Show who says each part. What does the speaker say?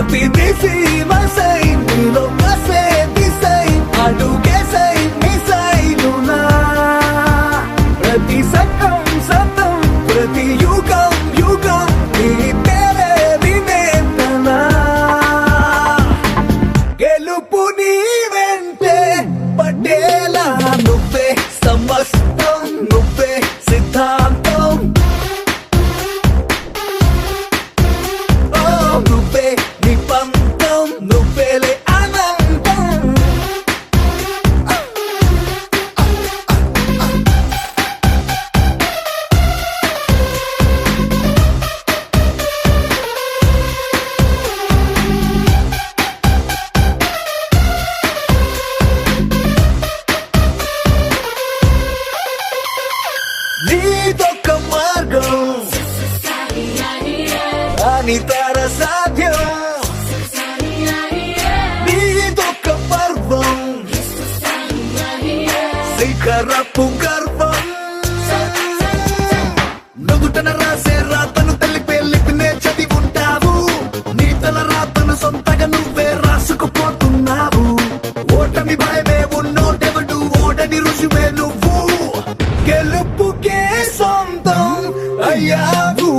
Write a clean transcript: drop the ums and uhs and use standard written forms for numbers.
Speaker 1: ప్రతి దిశి మసై నీలో కసే దిశై అడుగేసై మిసైలునా ప్రతి సత్యం సత్యం ప్రతి యుగం యుగం నీ పేరే వినేతనా గెలుపు నీ వెంటే పడేలా నువ్వే సమస్తం నువ్వే సిద్ధాంతం నువ్వే నిబంధం నువ్వేలే అనంతం నీదొక్క మార్గం అనితర సాధ్యం నీదొక్క పర్వం శిఖరపు గర్వం నుదుటన రాసే రాతను తెలిపే లిపినే చదివి ఉంటావు నీ తల రాతను సొంతగా నువ్వే రాసుకుపోతున్నావు ఓటమి భయమే ఉన్నోటెవడు ఓడని రుజువే నువ్వు గెలుపుకే సొంతం అయ్యావు